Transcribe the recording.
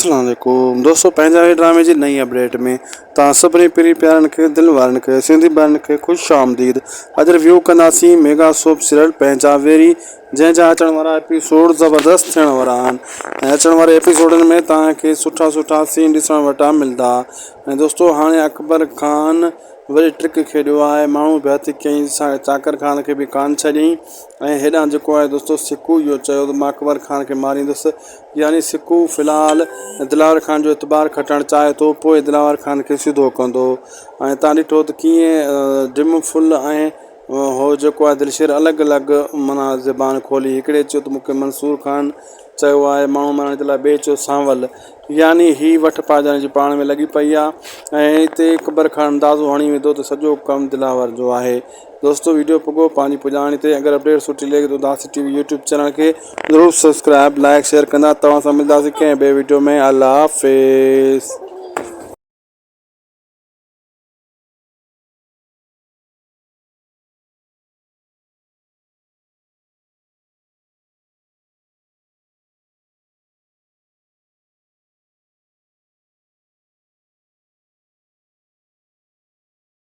अस्सलाम वालेकुम दोस्तों, पंहिंजा ड्रामे जी नई अपडेट में तव्हां सभिनी पहिरीं प्यारनि खे दिल वारनि खे सिंधी ॿारनि खे ख़ुशि आमदीद। अॼु रिव्यू कंदासीं मेगा सोप सीरियल पंहिंजा वेरी, जंहिंजा अचण वारा एपिसोड ज़बरदस्त थियण वारा आहिनि ऐं अचण वारे एपिसोडनि में तव्हांखे सुठा सीन ॾिसण वटां मिलंदा। ऐं दोस्तों, हाणे अकबर खान वरी ट्रिक खेॾियो आहे, माण्हू बि हथ कयईं, चाकर खान खे बि कान छॾियईं ऐं हेॾां जेको आहे दोस्तों सिकू इहो चयो त मां अकबर खान खे मारींदुसि। यानी सिकू फ़िलहाल दिलावर खान जो एतबार खटणु चाहे थो, पोइ दिलावर खान खे सिधो कंदो। ऐं तव्हां ॾिठो त कीअं डिम फुल ऐं हो जेको आहे दिलशेर अलॻि अलॻि माना ज़बान खोली। हिकिड़े चयो त मूंखे मंसूर खान चयो आहे माण्हू मारण जे लाइ, ॿिए चयो सांवल। यानी ही वठ पाजण जी पाण में लॻी पई आहे ऐं हिते अकबर खान अंदाज़ो हणी वेंदो त सॼो कमु दिलावर जो आहे। दोस्तों, वीडियो पुॻो पंहिंजी पुॼाणी ते। अगरि अपडेट सुठी लॻे तो दासी टीवी यूट्यूब चैनल खे ज़रूरु सब्सक्राइब लाइक शेयर कंदा। तव्हां सां मिलंदासीं कंहिं ॿिए वीडियो में। अल्लाह हाफ़िज़।